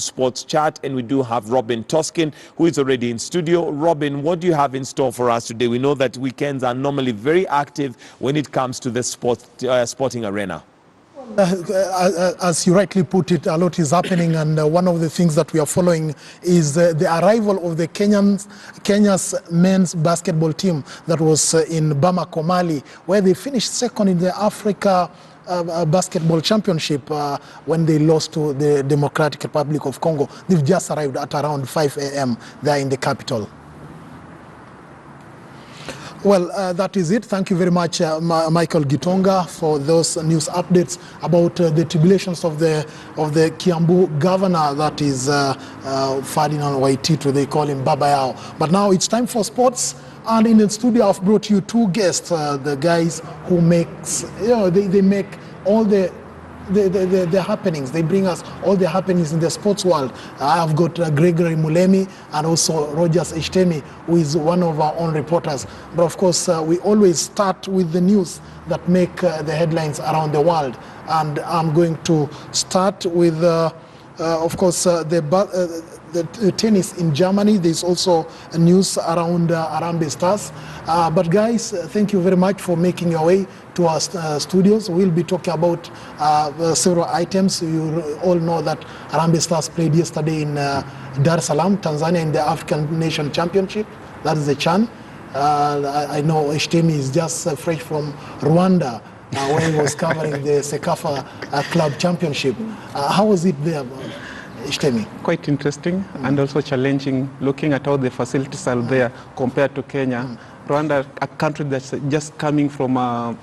Sports Chat, and we do have Robin Toskin, who is already in studio. Robin, what do you have in store for us today? We know that weekends are normally very active when it comes to the sporting arena. As you rightly put it, a lot is happening, and one of the things that we are following is the arrival of the Kenya's men's basketball team that was in Bamako, Mali, where they finished second in the Africa basketball championship when they lost to the Democratic Republic of Congo. They've just arrived at around 5 a.m. there in the capital. Well, that is it. Thank you very much, Michael Gitonga, for those news updates about the tribulations of the Kiambu governor, that is Ferdinand Waititu. They call him Baba Yao. But now it's time for sports. And in the studio, I've brought you two guests, the guys who makes, they make all the happenings. They bring us all the happenings in the sports world. I have got Gregory Mulemi and also Rogers Eshtemi, who is one of our own reporters. But of course, we always start with the news that make the headlines around the world. And I'm going to start with, of course, the tennis in Germany. There's also news around Harambee Stars. But guys, thank you very much for making your way to our studios. We'll be talking about several items. You all know that Harambee Stars played yesterday in Dar es Salaam, Tanzania, in the African Nation Championship. That is the CHAN. I know Eshtemi is just fresh from Rwanda, where he was covering the Sekafa Club Championship. How was it there, Eshtemi? Quite interesting and also challenging, looking at how the facilities are there compared to Kenya. Rwanda, a country that's just coming from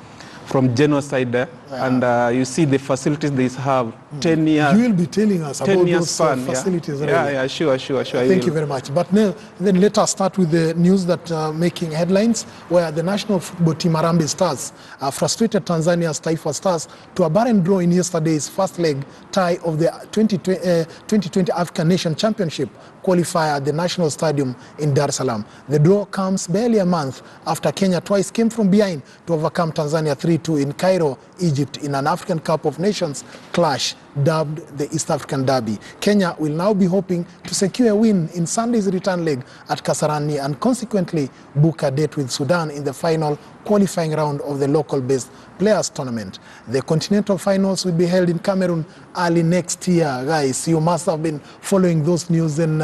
genocide, and you see the facilities they have. 10 years. You will be telling us about those facilities. Yeah, sure. Thank you very much. But then let us start with the news that making headlines, where the national football team Harambee Stars frustrated Tanzania's Taifa Stars to a barren draw in yesterday's first leg tie of the 2020 African Nation Championship qualifier at the National Stadium in Dar es Salaam. The draw comes barely a month after Kenya twice came from behind to overcome Tanzania 3-2 in Cairo, Egypt, in an African Cup of Nations clash dubbed the East African Derby. Kenya will now be hoping to secure a win in Sunday's return leg at Kasarani and consequently book a date with Sudan in the final qualifying round of the local-based players tournament. The continental finals will be held in Cameroon early next year. Guys, you must have been following those news in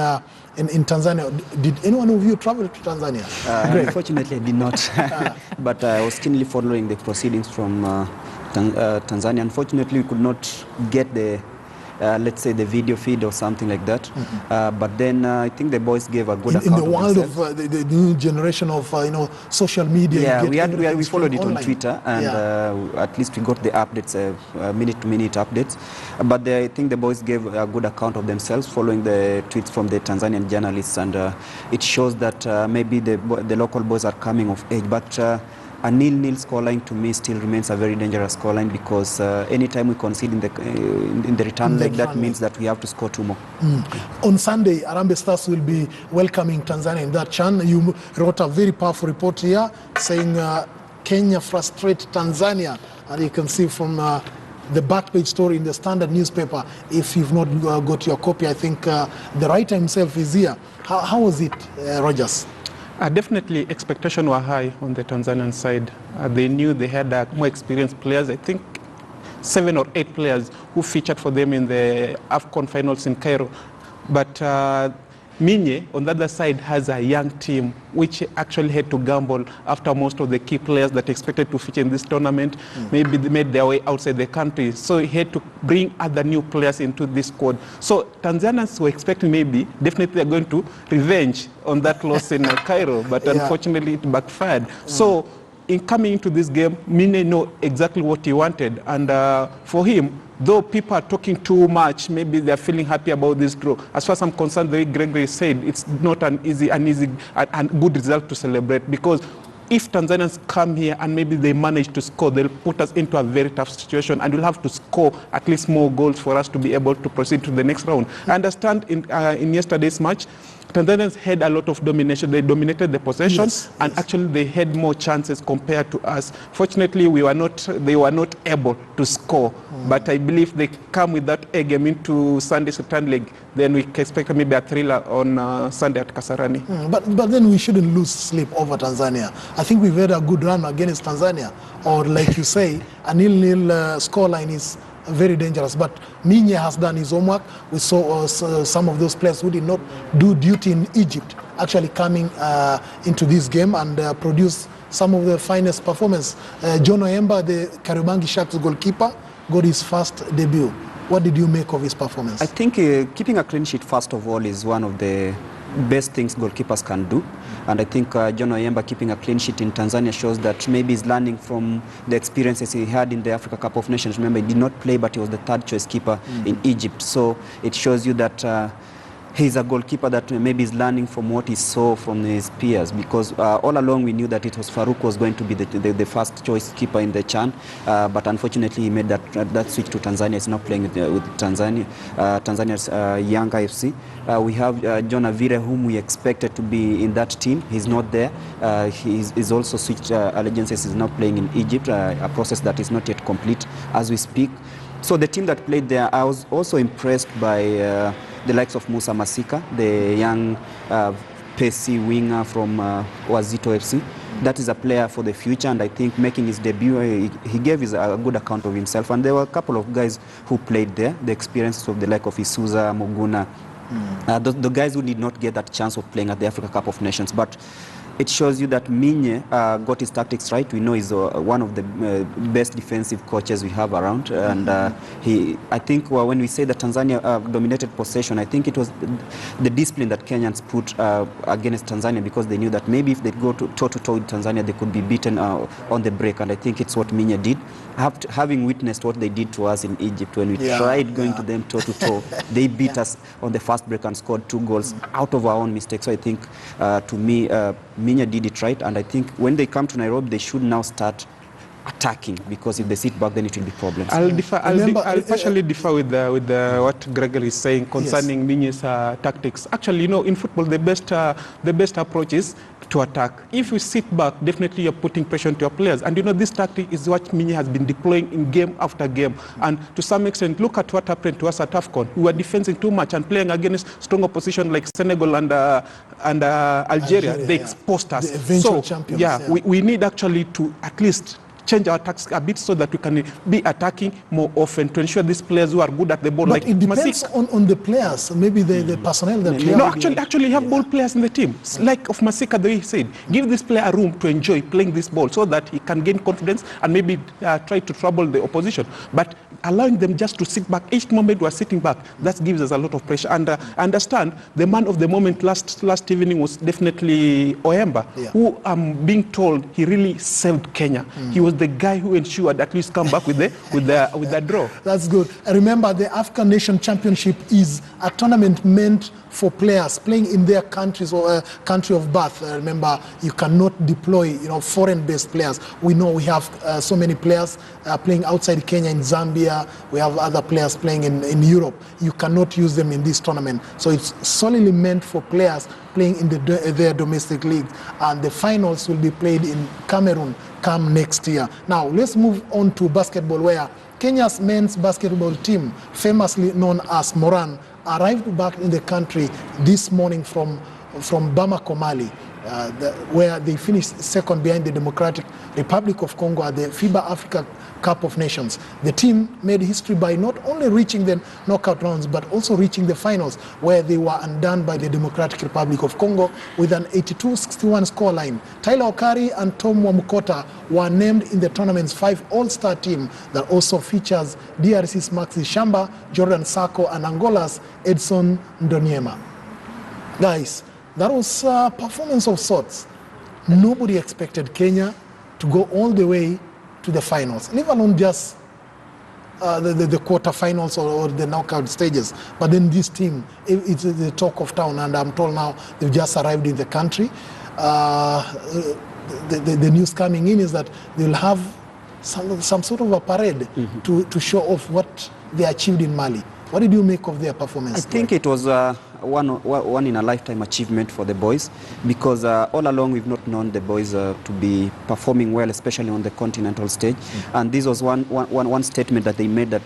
Tanzania. Did anyone of you travel to Tanzania? Unfortunately, I did not. But I was keenly following the proceedings from Tanzania. Unfortunately, we could not get the, let's say, the video feed or something like that. But then I think the boys gave a good account in the world of the new generation of social media. Yeah, we followed it online on Twitter, and at least we got the updates, minute-to-minute updates. But I think the boys gave a good account of themselves following the tweets from the Tanzanian journalists, and it shows that maybe the local boys are coming of age. But a 0-0 scoreline to me still remains a very dangerous scoreline, because anytime we concede in the return leg, that means that we have to score 2 more. On Sunday, Harambee Stars will be welcoming Tanzania in that CHAN. You wrote a very powerful report here saying Kenya frustrate Tanzania, and you can see from the back page story in the Standard newspaper. If you've not got your copy, I think the writer himself is here. How was it, Rogers? Definitely, expectations were high on the Tanzanian side. They knew they had more experienced players. I think 7 or 8 players who featured for them in the AFCON finals in Cairo. But Minye, on the other side, has a young team which actually had to gamble after most of the key players that expected to feature in this tournament maybe they made their way outside the country. So he had to bring other new players into this squad. So Tanzanians were expecting definitely they're going to revenge on that loss in Cairo, but unfortunately it backfired. So in coming into this game, Minye know exactly what he wanted, and for him, though people are talking too much, maybe they're feeling happy about this draw. As far as I'm concerned, the way Gregory said, it's not an easy and good result to celebrate, because if Tanzanians come here and maybe they manage to score, they'll put us into a very tough situation, and we'll have to score at least more goals for us to be able to proceed to the next round. I understand in yesterday's match, Tanzanians had a lot of domination. They dominated the possession, Yes, and yes. actually they had more chances compared to us. Fortunately, they were not able to score. But I believe they come with that A game into Sunday's return leg. Then we can expect maybe a thriller on Sunday at Kasarani. But then we shouldn't lose sleep over Tanzania. I think we've had a good run against Tanzania. Or like you say, a 0-0 scoreline is very dangerous. But Minye has done his homework. We saw some of those players who did not do duty in Egypt actually coming into this game and produce some of the finest performance. John Oyemba, the Kariobangi Sharks goalkeeper, got his first debut. What did you make of his performance? I think keeping a clean sheet, first of all, is one of the best things goalkeepers can do. And I think John Oyemba keeping a clean sheet in Tanzania shows that maybe he's learning from the experiences he had in the Africa Cup of Nations. Remember, he did not play, but he was the third choice keeper in Egypt. So it shows you that he's a goalkeeper that maybe is learning from what he saw from his peers, because all along we knew that it was Farouk was going to be the first choice keeper in the CHAN, but unfortunately he made that switch to Tanzania. He's now playing with Tanzania's Yanga FC. We have John Avire, whom we expected to be in that team. He's not there. He's also switched allegiances. He's now playing in Egypt, a process that is not yet complete as we speak. So the team that played there, I was also impressed by the likes of Musa Masika, the young pacey winger from Wazito FC. That is a player for the future, and I think making his debut, he gave a good account of himself. And there were a couple of guys who played there, the experiences of the like of Isuza, Muguna, the guys who did not get that chance of playing at the Africa Cup of Nations. But it shows you that Minye got his tactics right. We know he's one of the best defensive coaches we have around. And I think when we say that Tanzania dominated possession, I think it was the discipline that Kenyans put against Tanzania, because they knew that maybe if they go toe-to-toe with Tanzania, they could be beaten on the break. And I think it's what Minye did. Having witnessed what they did to us in Egypt when we tried going to them toe-to-toe, they beat us on the fast break and scored 2 goals out of our own mistakes. So I think, to me, Minye did it right, and I think when they come to Nairobi, they should now start attacking, because if they sit back, then it will be problems. I'll partially differ with what Gregory is saying concerning Minye's tactics. Actually, in football, the best approach is to attack. If you sit back, definitely you're putting pressure on your players. And this tactic is what Minye has been deploying in game after game. And to some extent, look at what happened to us at AFCON. We were defending too much and playing against strong opposition like Senegal and Algeria. They exposed us. The eventual champions. We need actually to at least change our tactics a bit so that we can be attacking more often to ensure these players who are good at the ball. But it depends on the players, maybe the personnel that you have. Actually you have ball players in the team. Like of Masika, the way he said, give this player a room to enjoy playing this ball so that he can gain confidence and maybe try to trouble the opposition. But allowing them just to sit back, each moment we are sitting back, that gives us a lot of pressure. And I understand the man of the moment last evening was definitely Oyemba, who I'm being told he really saved Kenya. He was the guy who ensured at least come back with the draw. That's good. Remember, the African Nation Championship is a tournament meant for players playing in their countries or country of birth. Remember, you cannot deploy foreign-based players. We know we have so many players playing outside Kenya, in Zambia. We have other players playing in Europe. You cannot use them in this tournament. So it's solely meant for players playing in their domestic leagues. And the finals will be played in Cameroon come next year. Now, let's move on to basketball, where Kenya's men's basketball team, famously known as Morans, arrived back in the country this morning from Bamako, Mali, where they finished second behind the Democratic Republic of Congo at the FIBA Africa Cup of Nations. The team made history by not only reaching the knockout rounds, but also reaching the finals, where they were undone by the Democratic Republic of Congo with an 82-61 scoreline. Tyler Okari and Tom Wamukota were named in the tournament's 5 all-star team that also features DRC's Maxi Shamba, Jordan Sako, and Angola's Edson Ndoniema. Guys, that was a performance of sorts. Nobody expected Kenya to go all the way to the finals, leave alone just the quarterfinals or the knockout stages. But then this team, it's the talk of town, and I'm told now they've just arrived in the country. The news coming in is that they'll have some sort of a parade to show off what they achieved in Mali. What did you make of their performance? I think it was one in a lifetime achievement for the boys, because all along we've not known the boys to be performing well, especially on the continental stage. And this was one statement that they made, that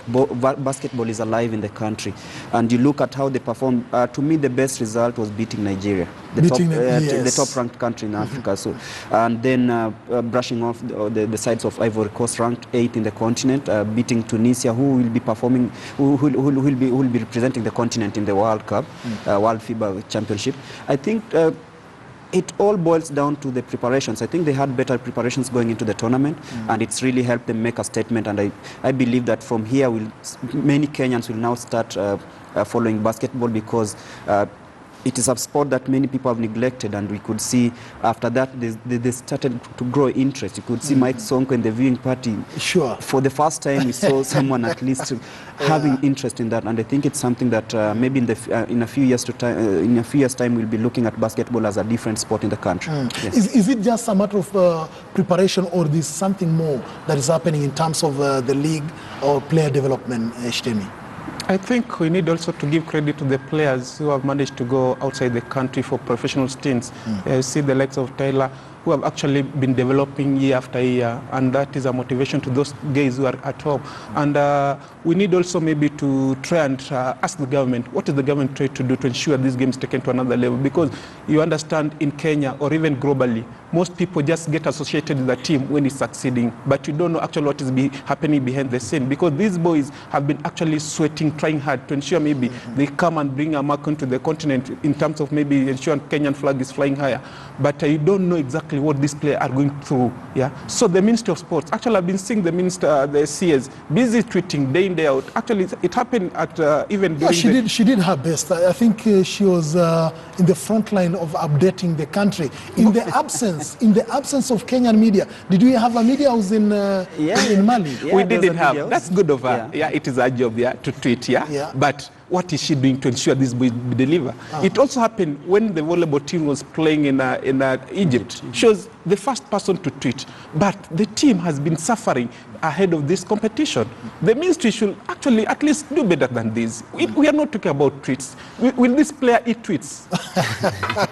basketball is alive in the country. And you look at how they performed. To me, the best result was beating Nigeria, the top-ranked country in Africa. So, and then brushing off the sides of Ivory Coast, ranked 8th in the continent, beating Tunisia, who will be performing, who will be representing the continent in the World Cup, World FIBA Championship. I think it all boils down to the preparations. I think they had better preparations going into the tournament, and it's really helped them make a statement. And I believe that from here, many Kenyans will now start following basketball, because it is a sport that many people have neglected, and we could see after that they started to grow interest. You could see Mike Sonko in the viewing party. Sure. For the first time, we saw someone at least having interest in that, and I think it's something that maybe in a few years time we'll be looking at basketball as a different sport in the country. Yes. Is it just a matter of preparation, or is something more that is happening in terms of the league or player development, Shtemi? I think we need also to give credit to the players who have managed to go outside the country for professional stints. See the likes of Tyler, who have actually been developing year after year, and that is a motivation to those guys who are at home. And we need also maybe to try and ask the government, what is the government trying to do to ensure this game is taken to another level? Because you understand, in Kenya or even globally, most people just get associated with the team when it's succeeding, but you don't know actually what is happening behind the scene, because these boys have been actually sweating, trying hard to ensure maybe they come and bring a mark onto the continent in terms of maybe ensuring Kenyan flag is flying higher. But you don't know exactly what these players are going through. Yeah. So the Ministry of Sports, actually I've been seeing the minister, the CS, busy tweeting day in, day out. Actually it happened at even during she did her best. I think she was in the front line of updating the country. In the absence of Kenyan media. Did we have a media house in Mali? Yeah, we didn't have. That's good of her. Yeah, it is our job to tweet. Yeah. But what is she doing to ensure this boys deliver? It also happened when the volleyball team was playing in Egypt. She was the first person to tweet. But the team has been suffering ahead of this competition. The ministry should actually at least do better than this. We are not talking about tweets. Will this player eat tweets?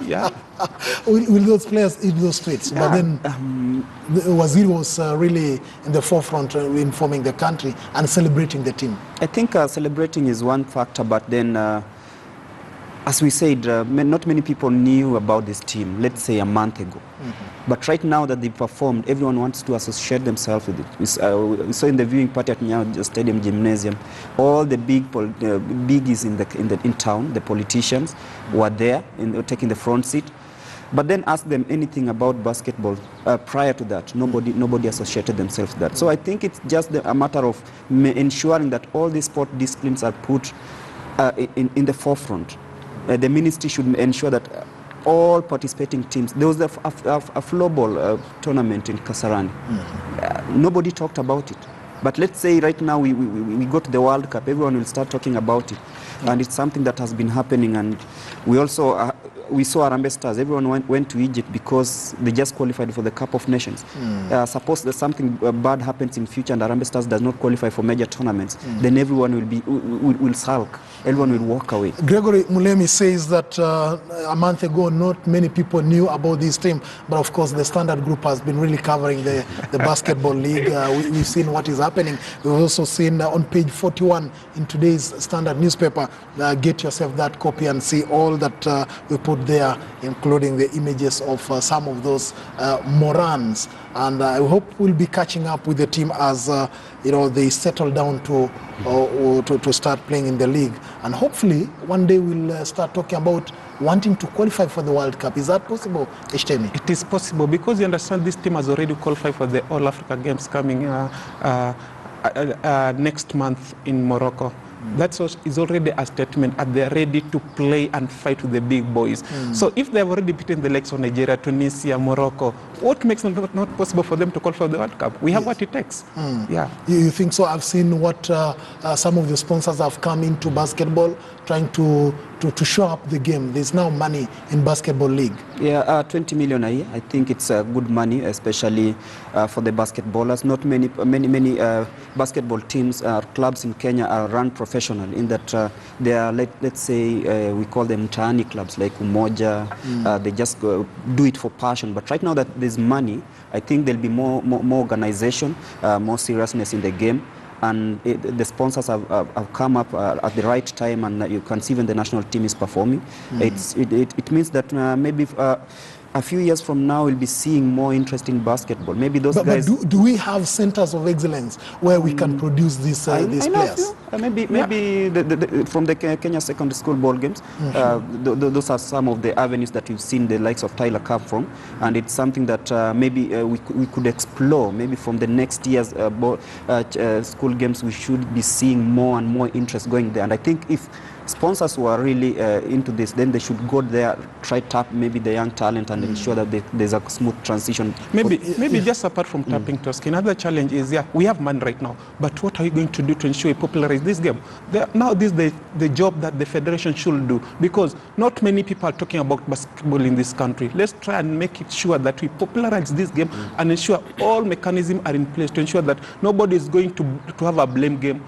Yeah. Will those players eat those tweets? Yeah. But then Waziri was really in the forefront informing the country and celebrating the team. I think celebrating is one factor, but then as we said, not many people knew about this team, let's say a month ago. But right now that they performed, everyone wants to associate themselves with it. We saw in the viewing party at Nyayo Stadium Gymnasium, all the biggies in town, the politicians were there, taking the front seat. But then ask them anything about basketball prior to that, nobody associated themselves with that. So I think it's just a matter of ensuring that all these sport disciplines are put in the forefront. The ministry should ensure that all participating teams. There was a floorball tournament in Kasarani. Nobody talked about it. But let's say right now we go to the World Cup, everyone will start talking about it. And it's something that has been happening. And we also we saw Harambee Stars. Everyone went to Egypt because they just qualified for the Cup of Nations. Suppose there's something bad happens in future and Harambee Stars does not qualify for major tournaments, then everyone will sulk. Everyone will walk away. Gregory Mulemi says that a month ago, not many people knew about this team, but of course the Standard Group has been really covering the basketball league. We've seen what is happening. We've also seen on page 41 in today's Standard newspaper. Get yourself that copy and see all that we put there, including the images of some of those Morans. And I hope we'll be catching up with the team as they settle down to start playing in the league. And hopefully one day we'll start talking about wanting to qualify for the World Cup. Is that possible, Eshtemi? It is possible because you understand this team has already qualified for the All Africa Games coming next month in Morocco. That is already a statement that they are ready to play and fight with the big boys. So if they have already beaten the likes of Nigeria, Tunisia, Morocco, what makes it not possible for them to qualify for the World Cup? We have what it takes. Yeah. You think so? I've seen what some of the sponsors have come into basketball trying to show up the game. There's now money in basketball league. Yeah, 20 million a year. I think it's good money, especially for the basketballers. Not many basketball teams or clubs in Kenya are run professional. In that they are, let's say, we call them mtaani clubs like Umoja. They just do it for passion. But right now that there's money, I think there'll be more organization, more seriousness in the game. And the sponsors have come up at the right time, and you can see when the national team is performing. It means that maybe a few years from now we'll be seeing more interest in basketball. Maybe those guys. But do we have centers of excellence where we can produce these players? Maybe from the Kenya secondary school ball games, those are some of the avenues that we've seen the likes of Tyler come from, and it's something that maybe we could explore. Maybe from the next year's school games, we should be seeing more and more interest going there. And I think if sponsors who are really into this, then they should go there, try tap maybe the young talent and ensure that there's a smooth transition. Maybe just apart from tapping Tosca, another challenge is, we have money right now, but what are you going to do to ensure we popularize this game? Now this is the job that the federation should do, because not many people are talking about basketball in this country. Let's try and make it sure that we popularize this game and ensure all mechanisms are in place to ensure that nobody is going to have a blame game.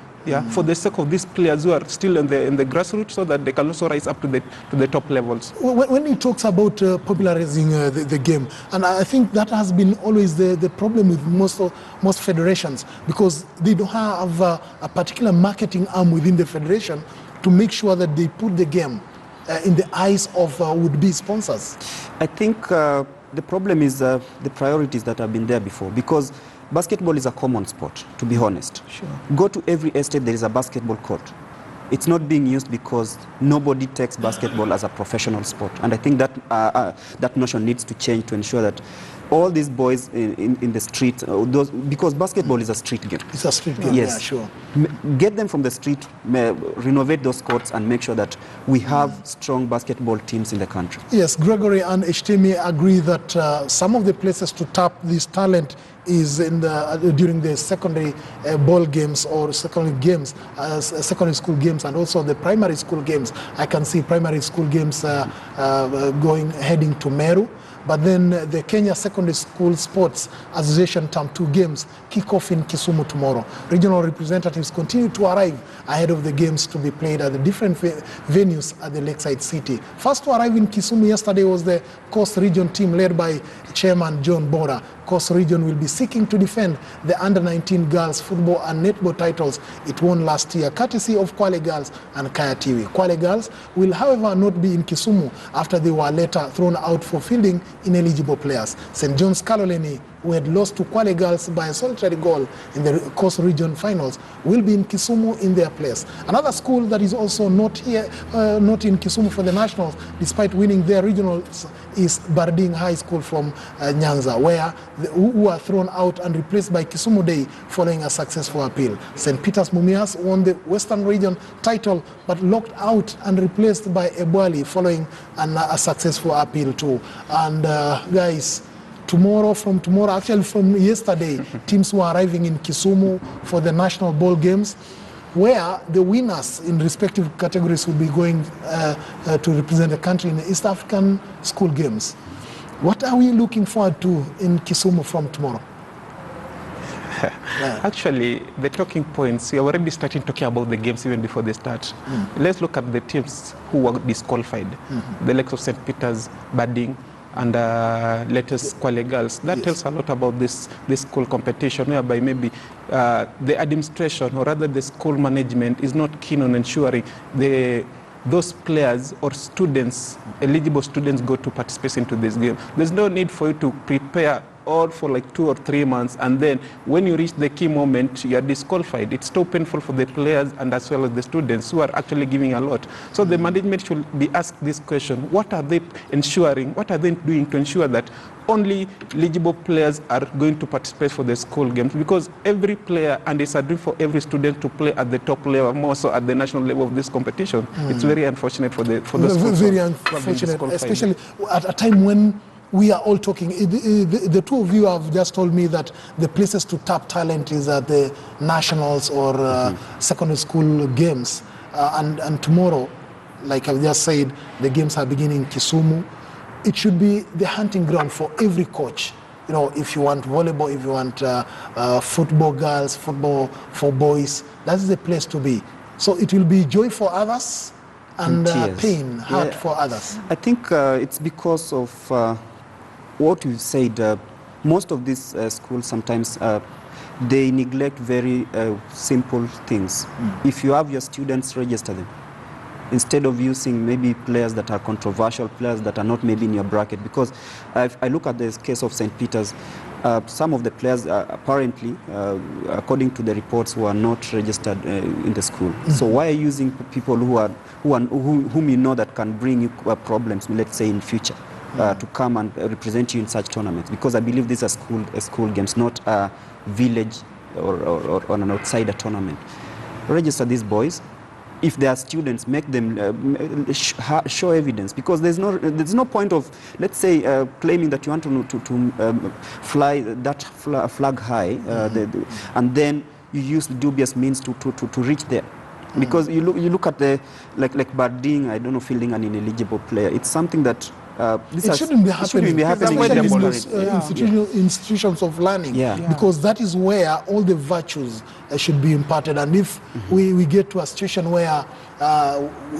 For the sake of these players who are still in the grassroots, so that they can also rise up to the top levels. When he talks about popularizing the game, and I think that has been always the problem with most federations, because they don't have a particular marketing arm within the federation to make sure that they put the game in the eyes of would-be sponsors. I think the problem is the priorities that have been there before, because basketball is a common sport, to be honest. Sure. Go to every estate, there is a basketball court. It's not being used because nobody takes basketball as a professional sport. And I think that that notion needs to change to ensure that all these boys in the street, because basketball is a street game. It's a street game, yes. Yeah, sure. Get them from the street, renovate those courts, and make sure that we have strong basketball teams in the country. Yes, Gregory and Eshtemi agree that some of the places to tap this talent is in during the secondary ball games or secondary games, secondary school games, and also the primary school games. I can see primary school games heading to Meru. But then the Kenya Secondary School Sports Association Term 2 games kick off in Kisumu tomorrow. Regional representatives continue to arrive ahead of the games to be played at the different venues at the Lakeside City. First to arrive in Kisumu yesterday was the Coast Region team led by Chairman John Bora. Coast Region will be seeking to defend the under-19 girls football and netball titles it won last year, courtesy of Kwale Girls and Kaya Tiwi. Kwale Girls will, however, not be in Kisumu after they were later thrown out for fielding ineligible players. St. John's Kaloleni, who had lost to Kwale Girls by a solitary goal in the Coast Region finals, will be in Kisumu in their place. Another school that is also not here, not in Kisumu for the Nationals, despite winning their regionals, is Barding High School from Nyanza, who were thrown out and replaced by Kisumu Day following a successful appeal. St. Peter's Mumias won the Western Region title, but locked out and replaced by Ebwali following a successful appeal too. And guys, actually from yesterday, teams were arriving in Kisumu for the national ball games, where the winners in respective categories will be going to represent the country in the East African school games. What are we looking forward to in Kisumu from tomorrow? Actually, the talking points, we are already starting talking about the games even before they start. Let's look at the teams who were disqualified. The likes of St. Peter's, Bading, and latest Kwale Girls. That tells a lot about this school competition, whereby maybe the administration, or rather the school management, is not keen on ensuring those players or students, eligible students, go to participate into this game. There's no need for you to prepare all for like 2 or 3 months, and then when you reach the key moment, you are disqualified. It's so painful for the players and as well as the students who are actually giving a lot. So the management should be asked this question: what are they ensuring? What are they doing to ensure that only eligible players are going to participate for the school games? Because every player, and it's a dream for every student to play at the top level, more so at the national level of this competition. It's very unfortunate for the schools. Very unfortunate, especially at a time when we are all talking. The two of you have just told me that the places to tap talent is at the nationals or secondary school games. And tomorrow, like I've just said, the games are beginning in Kisumu. It should be the hunting ground for every coach. You know, if you want volleyball, if you want football girls, football for boys, that's the place to be. So it will be joy for others and pain, hurt for others. I think it's because of what you said. Most of these schools sometimes they neglect very simple things. If you have your students, register them instead of using maybe players that are controversial, players that are not maybe in your bracket. Because I look at the case of St. Peter's, some of the players apparently, according to the reports, were not registered in the school. So why are you using people whom you know that can bring you problems, let's say in future, to come and represent you in such tournaments? Because I believe these are school games, not a village or an outsider tournament. Register these boys. If they are students, make them show evidence, because there's no point of, let's say, claiming that you want to fly that flag high, and then you use the dubious means to reach there. Because you look at the like Barding, I don't know, fielding an ineligible player. It's something that it shouldn't be happening in institutions of learning, because that is where all the virtues should be imparted. And if we get to a situation where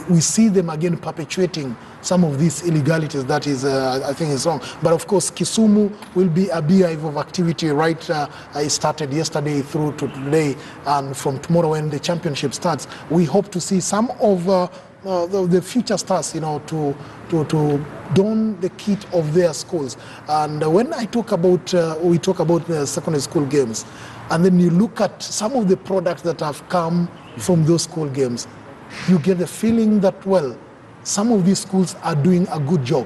we see them again perpetuating some of these illegalities, that is, I think is wrong. But of course, Kisumu will be a beehive of activity, right? It started yesterday through to today, and from tomorrow when the championship starts, we hope to see some of the future stars, you know, to don the kit of their schools. And when I talk about, we talk about the secondary school games, and then you look at some of the products that have come from those school games, you get the feeling that, well, some of these schools are doing a good job.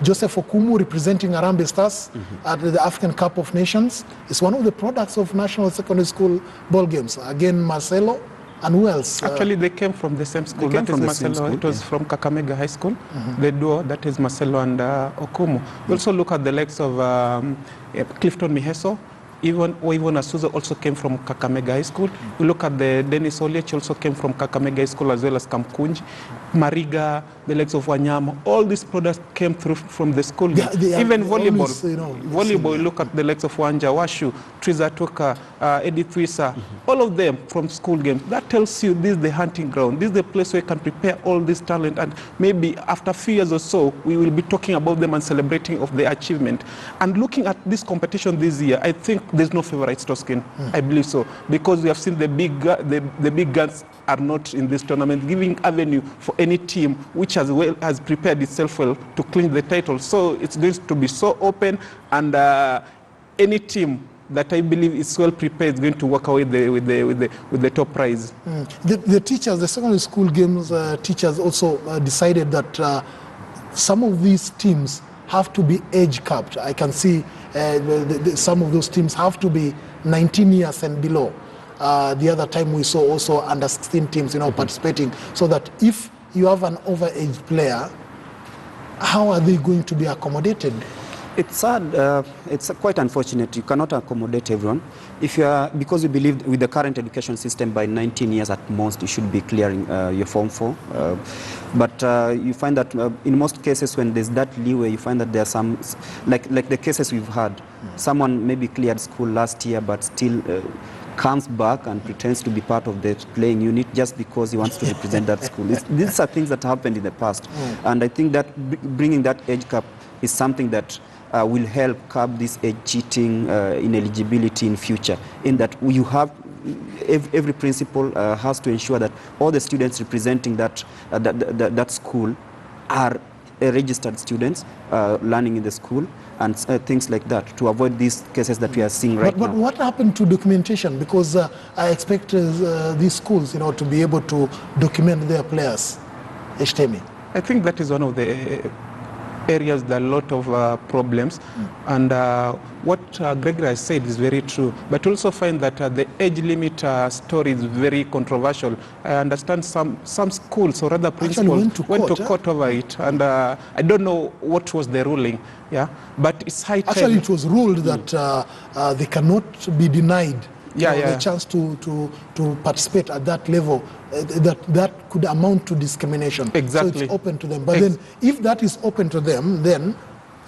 Joseph Okumu, representing Harambee Stars at the African Cup of Nations, is one of the products of national secondary school ball games. Again, Marcelo. And who else? Actually, they came from the same school. That is Marcelo. It was from Kakamega High School. The duo, that is Marcelo and Okumu. We also look at the likes of Clifton Miheso. Even Asuza also came from Kakamega High School. We look at the Dennis Oliech, also came from Kakamega High School, as well as Kamkunji. Mariga, the likes of Wanyama, all these products came through from the school. Even volleyball. Always, volleyball, look at the likes of Wanja Washu, Triza Toka, Edith Wisa, all of them from school games. That tells you this is the hunting ground. This is the place where you can prepare all this talent, and maybe after a few years or so, we will be talking about them and celebrating of their achievement. And looking at this competition this year, I think there's no favorites, Toskin. I believe so, because we have seen the big guns are not in this tournament, giving avenue for any team which has prepared itself well to clinch the title. So it's going to be so open, and any team that I believe is well prepared is going to walk away with the top prize. The teachers, the secondary school games teachers also decided that some of these teams have to be age capped. I can see some of those teams have to be 19 years and below. The other time we saw also under 16 teams, participating, so that if you have an overage player, how are they going to be accommodated? It's sad. It's quite unfortunate. You cannot accommodate everyone. Because we believe with the current education system, by 19 years at most, you should be clearing your Form 4. But you find that in most cases, when there's that leeway, you find that there are some, like the cases we've had, someone maybe cleared school last year, but still comes back and pretends to be part of the playing unit just because he wants to represent that school. These are things that happened in the past. And I think that bringing that age cap is something that will help curb this age cheating, ineligibility in future, in that you have every principal has to ensure that all the students representing that school are registered students learning in the school, and things like that, to avoid these cases that we are seeing right now. But what happened to documentation? Because I expect these schools, to be able to document their players. Eshtemi. I think that is one of the areas that a lot of problems, and what Gregory has said is very true, but also find that the age limit story is very controversial. I understand some schools or other principals went to court over it, and I don't know what was the ruling, but it's high time. Actually, it was ruled that they cannot be denied the chance to participate at that level, that could amount to discrimination. Exactly. So it's open to them. But then if that is open to them, then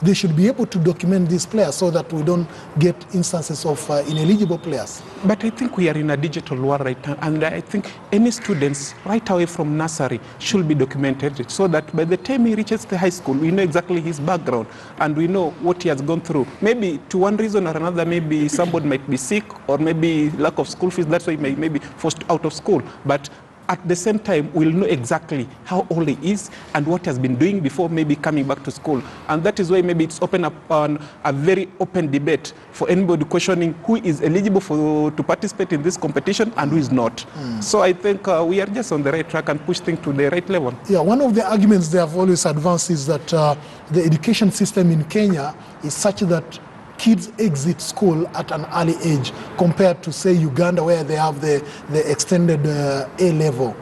they should be able to document these players so that we don't get instances of ineligible players. But I think we are in a digital world right now, and I think any students right away from nursery should be documented so that by the time he reaches the high school, we know exactly his background and we know what he has gone through. Maybe to one reason or another, maybe somebody might be sick or maybe lack of school fees, that's why he may be forced out of school. But at the same time, we'll know exactly how old he is and what he has been doing before maybe coming back to school. And that is why maybe it's open up on a very open debate for anybody questioning who is eligible to participate in this competition and who is not. So I think we are just on the right track and push things to the right level. Yeah, one of the arguments they have always advanced is that the education system in Kenya is such that kids exit school at an early age compared to, say, Uganda, where they have the extended A level,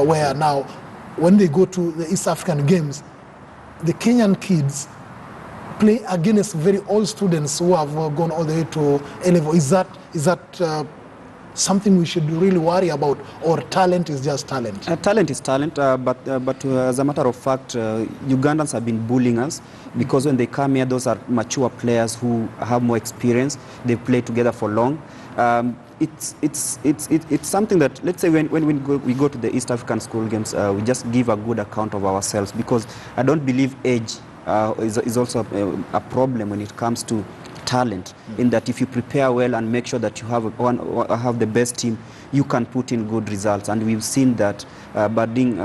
where now when they go to the East African Games, the Kenyan kids play against very old students who have gone all the way to A level. Is that something we should really worry about, or talent is just talent? Talent is talent, but as a matter of fact, Ugandans have been bullying us because when they come here, those are mature players who have more experience. They've played together for long. It's something that, let's say, when we go to the East African School Games, we just give a good account of ourselves, because I don't believe age is also a problem when it comes to talent, in that if you prepare well and make sure that you have the best team, you can put in good results. And we've seen that Bading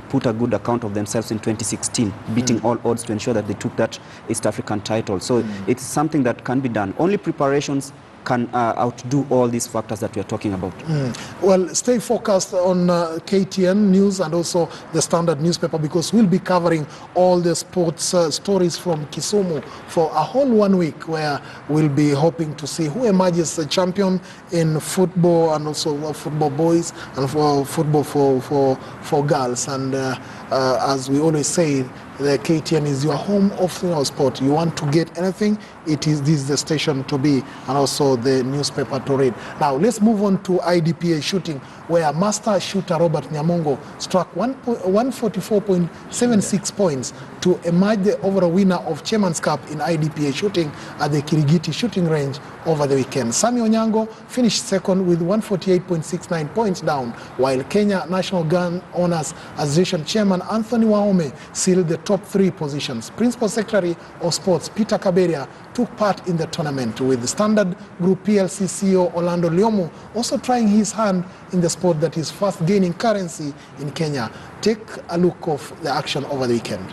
put a good account of themselves in 2016, beating all odds to ensure that they took that East African title. So it's something that can be done. Only preparations can outdo all these factors that we are talking about. Well, stay focused on KTN News and also the Standard newspaper, because we'll be covering all the sports stories from Kisumu for a whole 1 week, where we'll be hoping to see who emerges the champion in football, and also football boys, and for football for girls. And as we always say, the KTN is your home of sport. You want to get anything, this is the station to be, and also the newspaper to read. Now let's move on to IDPA shooting, where master shooter Robert Nyamongo struck 144.76 points to emerge the overall winner of Chairman's Cup in IDPA shooting at the Kirigiti shooting range over the weekend. Sami Onyango finished second with 148.69 points down, while Kenya National Gun Owners Association Chairman Anthony Wahome sealed the top 3 positions. Principal Secretary of Sports Peter Kaberia took part in the tournament, with the Standard Group PLC CEO Orlando Lyomu also trying his hand in the sport that is fast gaining currency in Kenya. Take a look of the action over the weekend.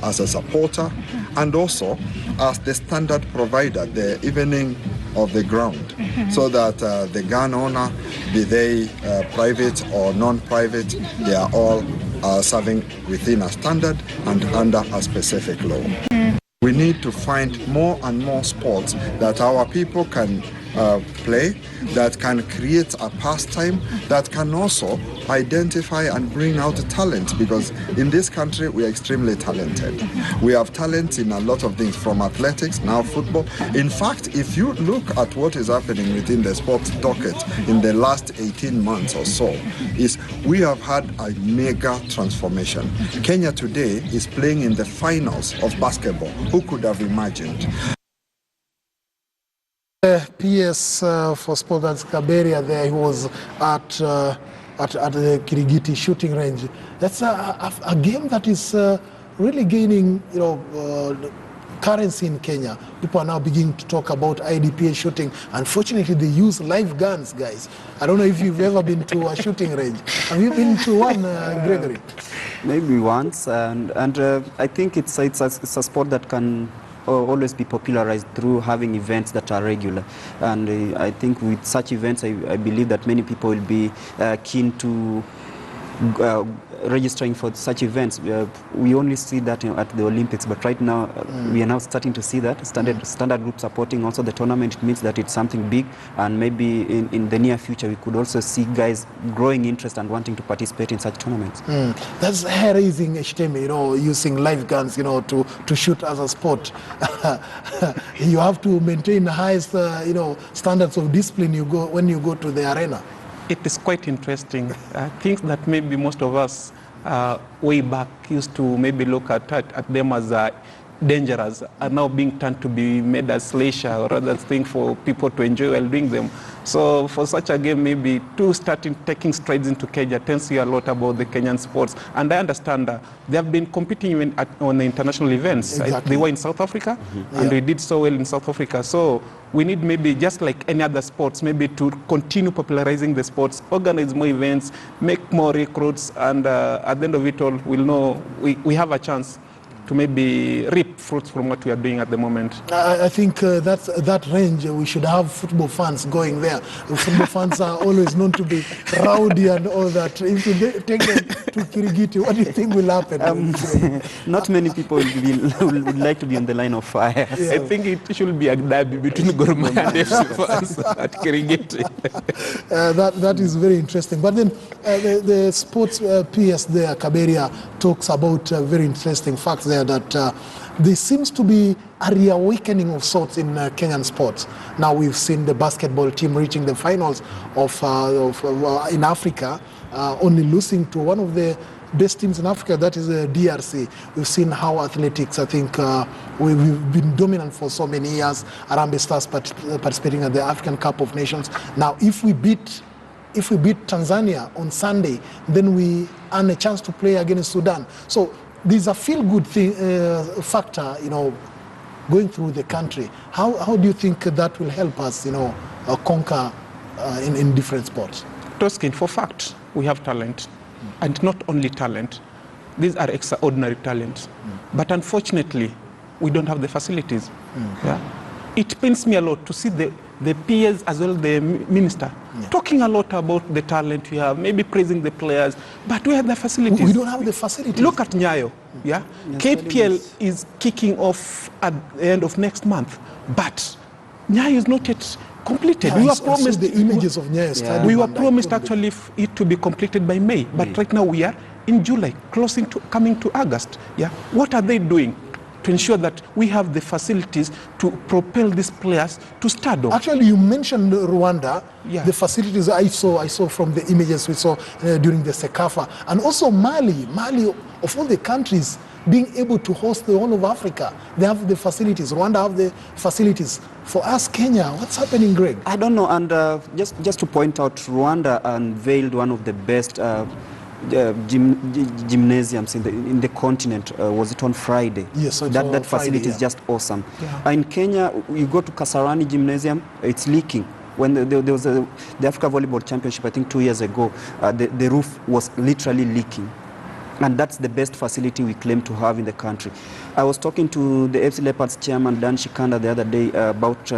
As a supporter, and also as the standard provider, the evening of the ground, so that the gun owner, be they private or non-private, they are all serving within a standard and under a specific law. We need to find more and more sports that our people can play, that can create a pastime, that can also identify and bring out talent, because in this country we are extremely talented. We have talent in a lot of things, from athletics, now football. In fact, if you look at what is happening within the sports docket in the last 18 months or so, is we have had a mega transformation. Kenya today is playing in the finals of basketball. Who could have imagined? PS for sport, that's Kaberia there. He was at the Kirigiti shooting range. That's a game that is really gaining, currency in Kenya. People are now beginning to talk about IDPA shooting. Unfortunately, they use live guns, guys. I don't know if you've ever been to a shooting range. Have you been to one, Gregory? Maybe once, and I think it's a sport that can always be popularized through having events that are regular. And I think with such events, I believe that many people will be keen to registering for such events. We only see that at the Olympics, but right now we are now starting to see that standard group supporting also the tournament. It means that it's something big, and maybe in the near future we could also see guys growing interest and wanting to participate in such tournaments. That's hair-raising, Shtemi, using live guns, to shoot as a sport. You have to maintain the highest, standards of discipline when you go to the arena. It is quite interesting. Things that maybe most of us way back used to maybe look at them as dangerous are now being turned to be made as leisure or other thing for people to enjoy while doing them. So for such a game, maybe to start taking strides into Kenya tells you a lot about the Kenyan sports. And I understand they have been competing even on the international events. Exactly. They were in South Africa, and we did so well in South Africa. So we need maybe, just like any other sports, maybe to continue popularizing the sports, organize more events, make more recruits, and at the end of it all, we'll know we have a chance to maybe reap fruits from what we are doing at the moment. I think that range, we should have football fans going there. Football fans are always known to be rowdy and all that. If you take them to Kirigiti, what do you think will happen? Not many people would like to be on the line of fire. Yeah. I think it should be a derby between Gor Mahia and FC fans at Kirigiti. That is very interesting. But then the sports PS there, Kaberia, talks about very interesting facts there that there seems to be a reawakening of sorts in Kenyan sports. Now we've seen the basketball team reaching the finals in Africa, only losing to one of the best teams in Africa, that is the DRC. We've seen how athletics, I think, we've been dominant for so many years. Harambee Stars participating at the African Cup of Nations. Now, if we beat Tanzania on Sunday, then we earn a chance to play against Sudan. So there's a feel-good factor, going through the country. How do you think that will help us, conquer in different sports? Toskin, for fact, we have talent. And not only talent, these are extraordinary talents. But unfortunately, we don't have the facilities. Yeah? It pains me a lot to see the peers as well the minister talking a lot about the talent we have, maybe praising the players, but where are the facilities? We don't have the facilities. Look at Nyayo. Yeah? KPL is kicking off at the end of next month, but Nyayo is not yet completed. We were promised the images of Nyayo Stadium. We were promised actually it to be completed by May, but right now we are in July, coming to August. Yeah? What are they doing to ensure that we have the facilities to propel these players to stardom? Actually, you mentioned Rwanda. Yeah. The facilities I saw from the images we saw during the Sekafa, and also Mali, of all the countries being able to host the whole of Africa. They have the facilities. Rwanda have the facilities. For us, Kenya, what's happening, Greg? I don't know, and just to point out, Rwanda unveiled one of the best gymnasiums in the continent. Was it on Friday? Yes, so that facility Friday, is just awesome. Yeah. In Kenya, you go to Kasarani Gymnasium, it's leaking. When there was the Africa Volleyball Championship, I think 2 years ago, the roof was literally leaking. And that's the best facility we claim to have in the country. I was talking to the FC Leopards chairman, Dan Shikanda, the other day about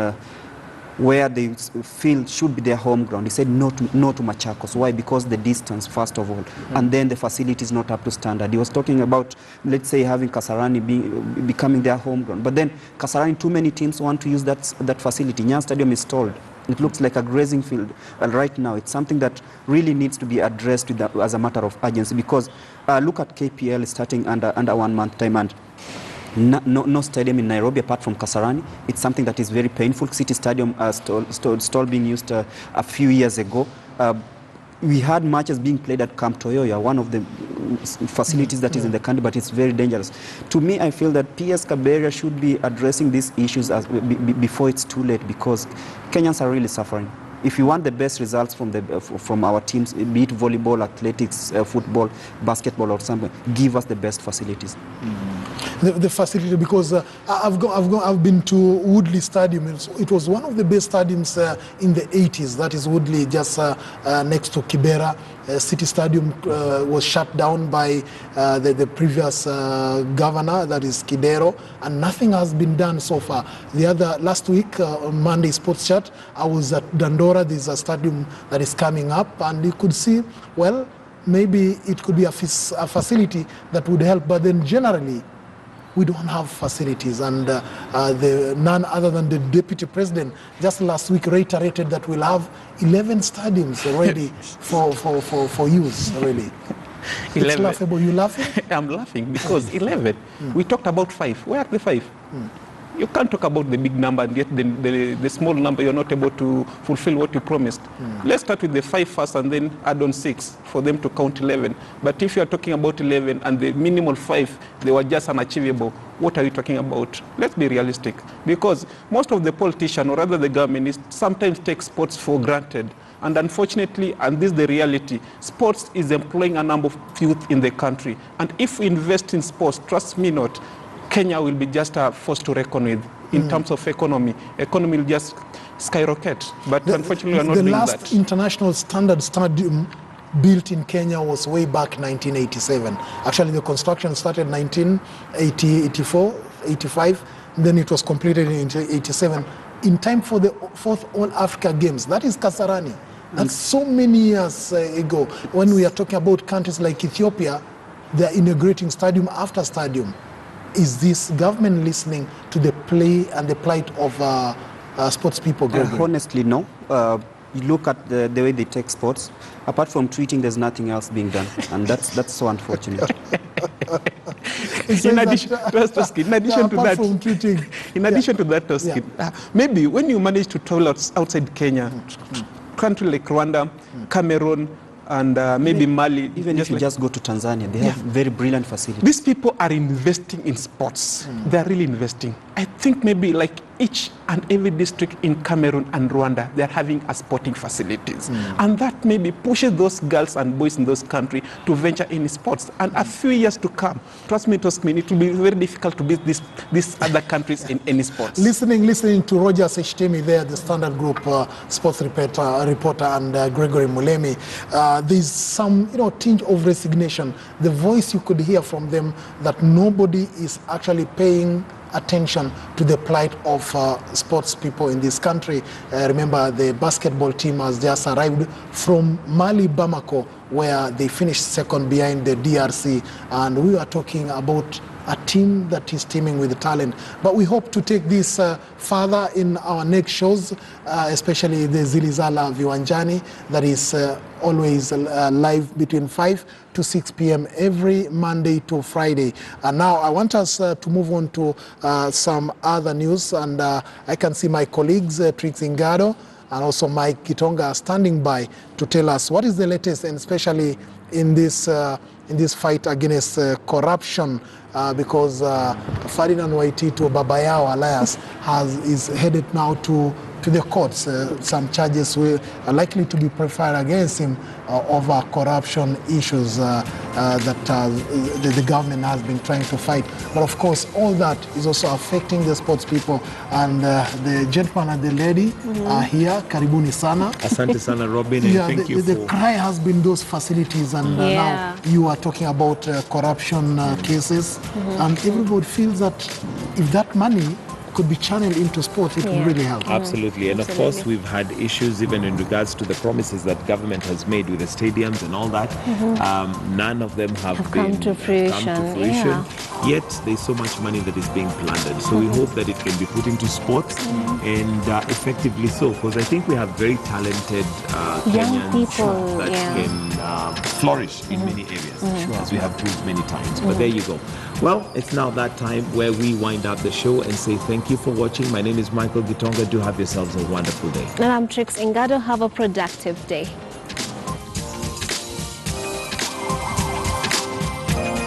where they feel should be their home ground. He said no to Machakos. Why? Because the distance, first of all, and then the facility is not up to standard. He was talking about, let's say, having Kasarani becoming their home ground. But then Kasarani, too many teams want to use that facility. Nyan Stadium is stalled. It looks like a grazing field. And right now, it's something that really needs to be addressed as a matter of urgency, because look at KPL starting under 1 month time, and no stadium in Nairobi apart from Kasarani. It's something that is very painful. City Stadium stall being used a few years ago. We had matches being played at Camp Toyoya, one of the facilities that is in the country, but it's very dangerous. To me, I feel that PS Kaberia should be addressing these issues before it's too late, because Kenyans are really suffering. If you want the best results from our teams, be it volleyball, athletics, football, basketball, or something, give us the best facilities. The facility, because I've been to Woodley Stadium. It was one of the best stadiums in the 80s. That is Woodley, just next to Kibera. City Stadium was shut down by the previous governor, that is Kidero, and nothing has been done so far. Last week, on Monday Sports Chat, I was at Dandora. There's a stadium that is coming up, and you could see, well, maybe it could be a facility that would help. But then generally, we don't have facilities, and none other than the deputy president just last week reiterated that we'll have 11 stadiums ready for use. Really, 11. It's laughable. You laughing? I'm laughing because 11. We talked about 5. Where are the 5? You can't talk about the big number and yet the small number, you're not able to fulfill what you promised. Let's start with the 5 first and then add on 6 for them to count 11. But if you're talking about 11 and the minimal 5, they were just unachievable, what are you talking about? Let's be realistic. Because most of the politicians, or rather the government, sometimes take sports for granted. And unfortunately, and this is the reality, sports is employing a number of youth in the country. And if we invest in sports, trust me not, Kenya will be just a force to reckon with in terms of economy. Economy will just skyrocket. But unfortunately, we are not doing that. The last international standard stadium built in Kenya was way back 1987. Actually, the construction started 1984, 85, and then it was completed in 87 in time for the 4th All Africa Games. That is Kasarani. That's so many years ago. When we are talking about countries like Ethiopia, they are integrating stadium after stadium. Is this government listening to the play and the plight of sports people? Honestly, no. You look at the way they take sports. Apart from tweeting, there's nothing else being done, and that's so unfortunate. In addition to that, maybe when you manage to travel outside Kenya, country like Rwanda, Cameroon, and maybe Mali. Even if you just go to Tanzania, they have very brilliant facilities. These people are investing in sports. They're really investing. I think maybe like each and every district in Cameroon and Rwanda, they're having a sporting facilities. And that maybe pushes those girls and boys in those countries to venture in sports. And a few years to come, trust me, it will be very difficult to beat these other countries in any sports. Listening to Roger Seshtemi there, the Standard Group sports reporter, and Gregory Mulemi, there's some tinge of resignation. The voice you could hear from them that nobody is actually paying attention to the plight of sports people in this country. Remember, the basketball team has just arrived from Mali, Bamako, where they finished second behind the DRC, and we are talking about a team that is teeming with talent. But we hope to take this further in our next shows, especially the Zilizala Viwanjani that is always live between 5 to 6 p.m. every Monday to Friday. And now I want us to move on to some other news, and I can see my colleagues, Trix Ingado and also Mike Gitonga, standing by to tell us what is the latest, and especially in this fight against corruption, because Ferdinand Waititu Babayao alias is headed now to the courts. Some charges are likely to be preferred against him over corruption issues that the government has been trying to fight. But of course, all that is also affecting the sports people. And the gentleman and the lady are here. Karibuni sana. Asante sana, Robin, and thank you. The cry has been those facilities, and now you are talking about corruption cases. And everybody feels that if that money could be channeled into sport, it would really help. Absolutely. And of course, we've had issues even in regards to the promises that government has made with the stadiums and all that. None of them have come to fruition. Yet there's so much money that is being plundered. So we hope that it can be put into sports and effectively so, because I think we have very talented young Kenyans people that can flourish in many areas, as we have proved many times. But there you go. Well, it's now that time where we wind up the show and say thank you for watching. My name is Michael Gitonga. Do have yourselves a wonderful day. And I'm Trix Ingado. Have a productive day.